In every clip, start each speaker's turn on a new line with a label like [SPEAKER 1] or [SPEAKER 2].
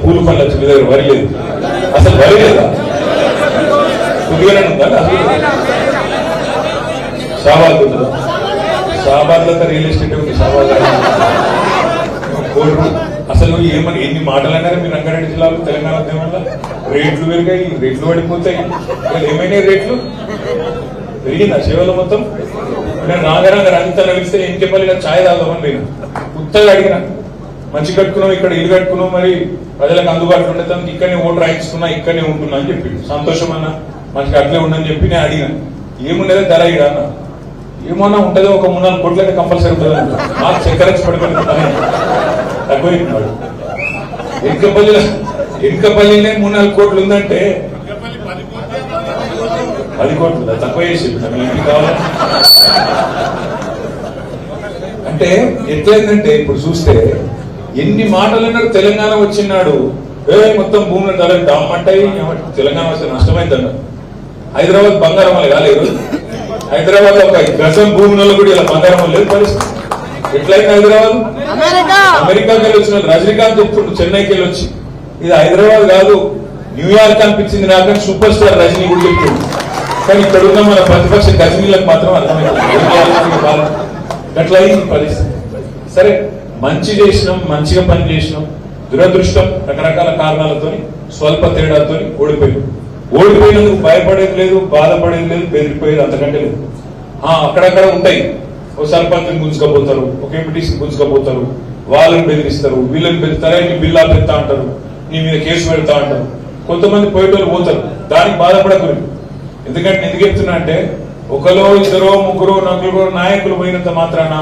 [SPEAKER 1] పూలు పనులు వచ్చి మీ దగ్గర వరి లేదు, అసలు వరి లేదా? కొద్దిగానే ఉందా? షాబాద్ ఉంటుందా? షాబాద్ లో రియల్ ఎస్టేట్ ఉంది. షాబాద్ కోర్టు అసలు ఏమని ఎన్ని మాటలు అన్నారు మీరు రంగారెడ్డి జిల్లాలో తెలంగాణ వల్ల? రేట్లు పెరిగాయి, రేట్లు పడిపోతాయి. ఏమైనా రేట్లు పెరిగిందా సేవలో మొత్తం? నేను నాగరంగా అంతా నడిస్తే ఇంకెపల్లిగా ఛాయ్ తాగుదామని నేను కొత్తగా అడిగిన. మంచి కట్టుకున్నాం, ఇక్కడ ఇల్లు కట్టుకున్నాం, మరి ప్రజలకు అందుబాటులో ఉండేదానికి ఇక్కడనే ఓటు రాయించుకున్నా, ఇక్కడనే ఉంటున్నా అని చెప్పి సంతోషం అన్న మనకి అట్లే ఉండని చెప్పి నేను అడిగిన. ఏముండేదో ధర ఇడ అన్న, ఏమన్నా ఉంటుందో ఒక 3-4 కోట్లు అయితే కంపల్సరీ ఉంటుంది. నాకు చక్కెర పడుకొని తక్కువ చెప్పినాడు. ఎన్కపల్లినే 3-4 కోట్లు ఉందంటే 10 కోట్లు తక్కువ చేసి ఇంటికి కావాలి అంటే ఎట్లయిందంటే ఇప్పుడు చూస్తే ఎన్ని మాటలు అన్నాడు. తెలంగాణ వచ్చినాడు మొత్తం భూముల ధరలు డామ్మంటాయి, తెలంగాణ వస్తే నష్టమైందన్న. హైదరాబాద్ బంగారం వల్ల కాలేదు. హైదరాబాద్ ఒక గజం భూములలో కూడా ఇలా బంగారం లేదు పరిస్థితి. ఎట్లయింది హైదరాబాద్? అమెరికాకి వెళ్ళి వచ్చిన రజనీకాంత్ చెప్తుండు చెన్నైకి వెళ్ళి వచ్చి, ఇది హైదరాబాద్ కాదు న్యూయార్క్ అనిపించింది నాకు, సూపర్ స్టార్ రజనీ కూడా చెప్తుంది. కానీ ఇక్కడ ఉన్న మన ప్రతిపక్ష గజనీలకు మాత్రం అర్థమైంది. అట్లా అయింది పరిస్థితి. సరే మంచి చేసినాం, మంచిగా పని చేసినాం. దురదృష్టం రకరకాల కారణాలతో స్వల్ప తేడాతో ఓడిపోయినందుకు భయపడేది లేదు, బాధపడేది లేదు, బెదిరిపోయేది అంతకంటే లేదు. అక్కడక్కడ ఉంటాయి. ఓ సర్పంచ్ని గుంజుకపోతారు, ఒక ఎంపీటీసీని గుంజుకపోతారు, వాళ్ళని బెదిరిస్తారు, వీళ్ళని బెదిరిస్తారా, నీ బిల్లా పెడతా అంటారు, నీ మీద కేసు పెడతా అంటారు. కొంతమంది పోయేటోళ్ళు పోతారు, దానికి బాధపడకూడదు. ఎందుకంటే ఎందుకు చెప్తున్నా అంటే ఒకరో ఇద్దరో ముగ్గురో నలుగురో నాయకులు పోయినంత మాత్రాన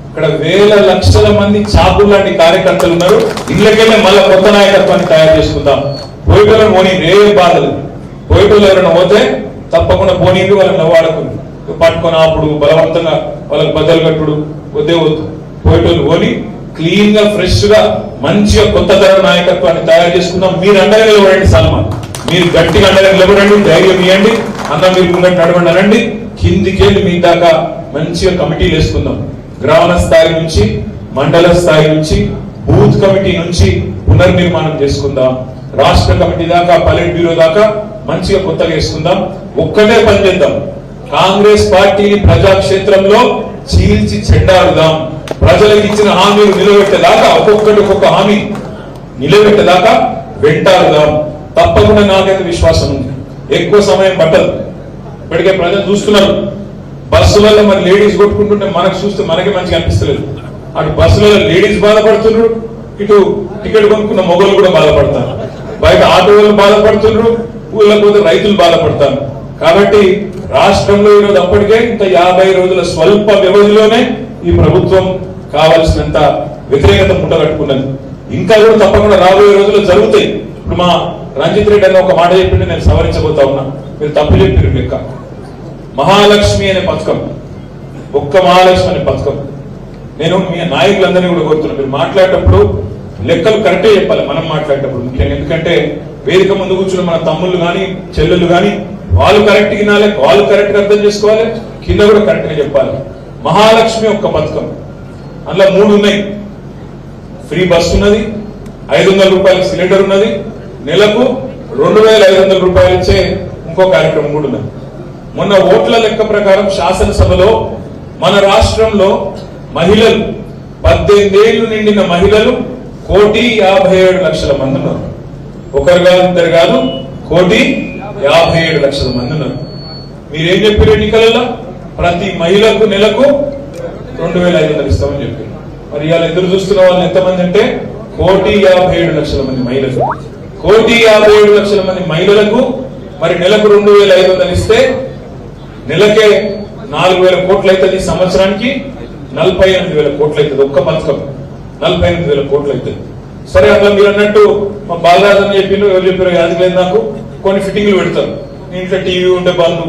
[SPEAKER 1] ఇక్కడ వేల లక్షల మంది చాపులు లాంటి కార్యకర్తలు ఉన్నారు. ఇళ్ళకెళ్ళే మళ్ళా కొత్త నాయకత్వాన్ని తయారు చేసుకుందాం. పోయేటోళ్ళని పోనీ ఏ బాధలు, పోయేటోళ్ళు ఎవరైనా పోతే తప్పకుండా పోనీకి వాళ్ళని నవ్వాడుకుంది పట్టుకొని అప్పుడు బలవంతంగా వాళ్ళకి బద్దలు కట్టుడు వద్దే వద్దు. పోయేటోళ్ళు పోని క్లీన్ గా ఫ్రెష్ గా మంచిగా కొత్త తరం నాయకత్వాన్ని తయారు చేసుకుందాం. మీరు అండగా నిలబడండి సల్మాన్, మీరు గట్టిగా అండగా నిలబడండి, ధైర్యం ఇవ్వండి అన్న. మీరు ముంగట్టు నడవండి, కిందికెళ్ళి మీ దాకా మంచిగా కమిటీలు వేసుకుందాం. గ్రామ స్థాయి నుంచి, మండల స్థాయి నుంచి, బూత్ కమిటీ నుంచి పునర్నిర్మాణం చేసుకుందాం. రాష్ట్ర కమిటీ దాకా, పల్లెట్ బ్యూరో దాకా మంచిగా కొత్తగా వేసుకుందాం. ఒక్కటే పని చేద్దాం, కాంగ్రెస్ పార్టీని ప్రజాక్షేత్రంలో చీల్చి చెండాడుదాం. ప్రజలకు ఇచ్చిన హామీలు నిలబెట్టేదాకా, ఒక్కొక్క హామీ నిలబెట్టేదాకా వెంటాడుదాం. తప్పకుండా నాకైతే విశ్వాసం ఉంది. ఎక్కువ సమయం పట్టదు. ఇప్పటికే ప్రజలు చూస్తున్నారు. బస్సులలో మరి లేడీస్ కొట్టుకుంటుంటే మనకు చూస్తే మనకే మంచిగా అనిపిస్తలేదు. అటు బస్సులలో లేడీస్ బాధపడుతున్నారు, ఇటు టికెట్ కొనుక్కున్న మొగలు కూడా బాధపడతారు, బయట ఆటో వాళ్ళు బాధపడుతున్నారు, ఊళ్ళో పోతే రైతులు బాధపడతారు. కాబట్టి రాష్ట్రంలో ఈరోజు అప్పటికే ఇంత 50 రోజుల స్వల్ప వ్యవధిలోనే ఈ ప్రభుత్వం కావాల్సినంత వ్యతిరేకత ముట్టగట్టుకున్నది. ఇంకా కూడా తప్పకుండా రాబోయే రోజుల్లో జరుగుతాయి. ఇప్పుడు మా రంజిత్ రెడ్డి అన్న ఒక మాట చెప్పింటే నేను సవరించబోతా ఉన్నా. మీరు తప్పు చెప్పారు లెక్క. మహాలక్ష్మి అనే పథకం, ఒక్క మహాలక్ష్మి అనే పథకం, నేను మీ నాయకులందరినీ కూడా కోరుతున్నాను, మీరు మాట్లాడేటప్పుడు లెక్కలు కరెక్టే చెప్పాలి. మనం మాట్లాడేటప్పుడు ముఖ్యంగా, ఎందుకంటే వేదిక ముందు కూర్చున్న మన తమ్ముళ్ళు కానీ చెల్లెళ్ళు కానీ వాళ్ళు కరెక్ట్ వినాలి, వాళ్ళు కరెక్ట్ గా అర్థం చేసుకోవాలి, కింద కూడా కరెక్ట్ గా చెప్పాలి. మహాలక్ష్మి ఒక్క పథకం, అందులో 3 ఉన్నాయి. ఫ్రీ బస్ ఉన్నది, 500 రూపాయల సిలిండర్ ఉన్నది, నెలకు 2500 రూపాయలు ఇచ్చే ఇంకో కార్యక్రమం కూడా ఉన్నది. మొన్న ఓట్ల లెక్క ప్రకారం శాసనసభలో మన రాష్ట్రంలో మహిళలు 18 ఏళ్లు నిండిన మహిళలు 1,57,00,000 మంది ఉన్నారు. ఒకరు కాదు, ఇద్దరు కాదు, 1,57,00,000 మంది ఉన్నారు. మీరేం చెప్పారు ఎన్నికలలో? ప్రతి మహిళకు నెలకు 2,500 ఇస్తామని చెప్పారు. మరి ఇవాళ ఎదురు చూస్తున్న వాళ్ళు ఎంతమంది అంటే 1,57,00,000 మంది మహిళలు. 1,57,00,000 మంది మహిళలకు మరి నెలకు 2,500 ఇస్తే నెలకే 4,000 కోట్లు అవుతుంది. సంవత్సరానికి 48,000 కోట్లు అవుతుంది. ఒక్క పథకం 48,000 కోట్లు అవుతుంది. సరే, అట్లా మీరు అన్నట్టు మా బాలరాజు అని చెప్పిండు, ఎవరు చెప్పారు అది లేదు నాకు, కొన్ని ఫిట్టింగ్లు పెడతారు. నీ ఇంట్లో టీవీ ఉంటే బంధు,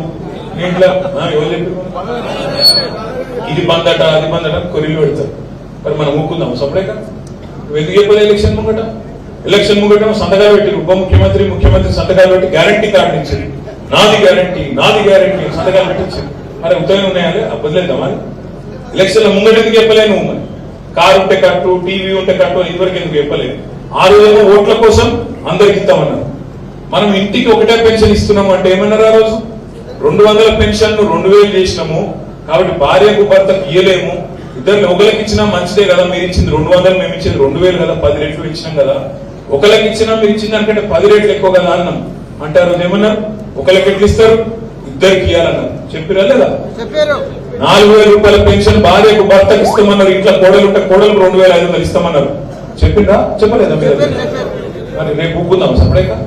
[SPEAKER 1] నీ ఇంట్లో ఎవరు చెప్పారు ఇది బందట అది బందట కొరిలు పెడతారు. మరి మనం ఊక్కుందాం సపరేట్గా. ఎందుకు చెప్పలేదు? ఎలక్షన్ ముంగట సంతకాలు పెట్టి ఉప ముఖ్యమంత్రి ముఖ్యమంత్రి సంతకాలు పెట్టి గ్యారంటీ కార్డు ఇచ్చింది. నాది గ్యారంటీ సంతకాలు పెట్టించింది. మరి ఉత్తరం ఉన్నాయాలి బదిలేద్దాం. అది ఎలక్షన్ల ముంగట ఎందుకు చెప్పలేదు? నువ్వు మరి కారు ఉంటే కట్టు, టీవీ ఉంటే కట్టు, ఇదివరకు ఎందుకు చెప్పలేదు? ఆ రోజేమో ఓట్ల కోసం అందరికి ఇస్తామన్నారు. మనం ఇంటికి ఒకటే పెన్షన్ ఇస్తున్నాము అంటే ఏమన్నారు ఆ రోజు? 200 పెన్షన్ 2000 చేసినాము కాబట్టి భార్యకు భర్తకు ఇయ్యలేము, ఇద్దరు ఒకరికి ఇచ్చినా మంచిదే కదా, మీరు ఇచ్చింది 200 మేము ఇచ్చింది 2000 కదా, 10 రెట్లు ఇచ్చినాం కదా, ఒకరికి ఇచ్చినా మీరు ఇచ్చింది అనుకంటే 10 రెట్లు ఎక్కువ కదా అన్నాం అంటే ఆ రోజు ఏమన్నారు? ఒకరికి ఎట్లు ఇస్తారు, ఇద్దరికి ఇవ్వాలన్నారు. చెప్పారా లేదా? 4000 రూపాయల పెన్షన్ భార్యకు భర్తకు ఇస్తామన్నారు. ఇంట్లో కోడలు ఉంటే కోడలు 2500 ఇస్తామన్నారు. చెప్పిందా చెప్పలేదా? మరి రేపు ఒప్పుకుందాం సపరేట్గా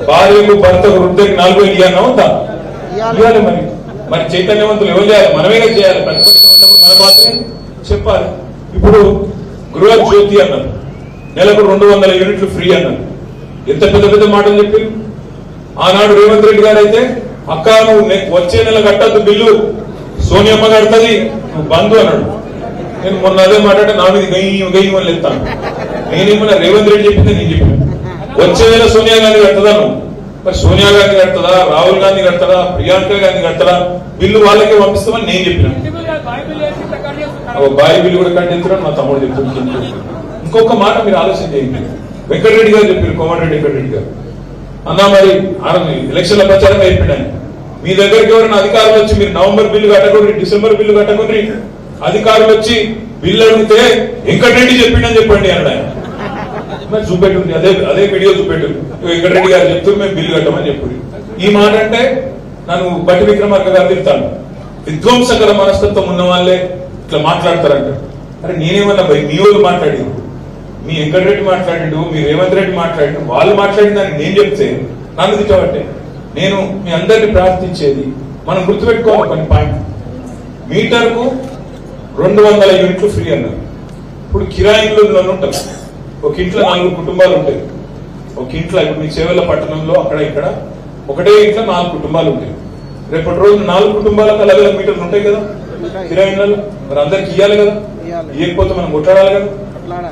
[SPEAKER 1] భార్యకు భర్తకు వృద్ధకి 4000 ఇవ్వాలన్నా ఉందా? ఇవ్వాలి. మరి చైతన్యవంతులు ఎవరు చేయాలి? మనమే చేయాలి. ప్రతిపక్షం ఉన్నప్పుడు మన మాత్రమే చెప్పాలి. ఇప్పుడు గృహ జ్యోతి అన్నారు, నెలకు 200 యూనిట్లు ఫ్రీ అన్నారు. ఎంత పెద్ద పెద్ద మాటలు చెప్పారు. ఆనాడు రేవంత్ రెడ్డి గారు అయితే అక్క నువ్వు వచ్చే నెల కట్టద్దు బిల్లు, సోనియమ్మ కడుతుంది, నువ్వు బంధు అన్నాడు. నేను మొన్న అదే మాట్లాడే నా మీద గయ్యమని ఎత్తాను. నేనేమన్నా రేవంత్ రెడ్డి చెప్పింది నేను చెప్పాను. వచ్చే నెల సోనియా గాంధీ కట్టదా? నువ్వు మరి సోనియా గాంధీ కడతదా, రాహుల్ గాంధీ కడతారా, ప్రియాంక గాంధీ కడతారా? బిల్లు వాళ్ళకే పంపిస్తామని నేను చెప్పిన. బాయి బిల్లు కూడా కట్టించడం మా తమ్ముడు చెప్తుంది. ఇంకొక మాట మీరు ఆలోచన చేయండి. వెంకటరెడ్డి గారు చెప్పారు, కోమటిరెడ్డి వెంకటరెడ్డి గారు అన్నా మరి ఎలక్షన్ల ప్రచారం అయిపోయినాయి, మీ దగ్గరికి ఎవరైనా అధికారులు వచ్చి మీరు నవంబర్ బిల్లు కట్టకుండా డిసెంబర్ బిల్లు కట్టకుండా అధికారులు వచ్చి బిల్లు అడిగితే వెంకటరెడ్డి చెప్పిండని చెప్పండి అన్నాడు ఆయన. మరి చూపెట్టుంది, అదే వీడియో చూపెట్టు, వెంకటరెడ్డి గారు చెప్తూ మేము బిల్లు కట్టమని చెప్పు. ఈ మాట అంటే నన్ను బట్టి విక్రమార్క గారు తిడతాను, విధ్వంసకర మనస్తత్వం ఉన్న వాళ్ళే ఇట్లా మాట్లాడతారంట. అరే నేనేమన్నా భయ్, మీ వాళ్ళు మాట్లాడి, మీ వెంకటరెడ్డి మాట్లాడిండు, మీ రేవంత్ రెడ్డి మాట్లాడిండు, వాళ్ళు మాట్లాడిన దాన్ని నేను చెప్తే నన్ను తిట్టబట్టే. నేను మీ అందరినీ ప్రార్థించేది మనం గుర్తుపెట్టుకోవాలి కొన్ని పాయింట్. మీటర్కు 200 యూనిట్లు ఫ్రీ అన్నారు. ఇప్పుడు కిరాయిలు ఉంటాం, ఒక ఇంట్లో 4 కుటుంబాలు ఉంటాయి. ఒక ఇంట్లో ఇప్పుడు మీ చేవెళ్ళ పట్టణంలో అక్కడ ఇక్కడ ఒకటే ఇంట్లో 4 కుటుంబాలు ఉంటాయి. రేపటి రోజు 4 కుటుంబాలకు అలాగే మీటర్లు ఉంటాయి కదా కిరాయిలలో, మరి అందరికి ఇవ్వాలి కదా, ఇవ్వకపోతే మనం కొట్లాడాలి కదా.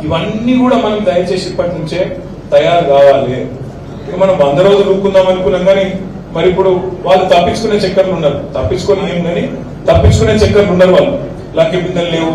[SPEAKER 1] ఇవన్నీ కూడా మనం దయచేసి ఇప్పటి నుంచే తయారు కావాలి. ఇక మనం 100 రోజులు ఊరుకుందాం అనుకున్నాం కానీ మరి ఇప్పుడు వాళ్ళు తప్పించుకునే చక్కర్లు ఉన్నారు. తప్పించుకొని ఏం కానీ తప్పించుకునే చక్కర్లు ఉన్నారు. వాళ్ళు లక్కీ బిందెలు లేవు,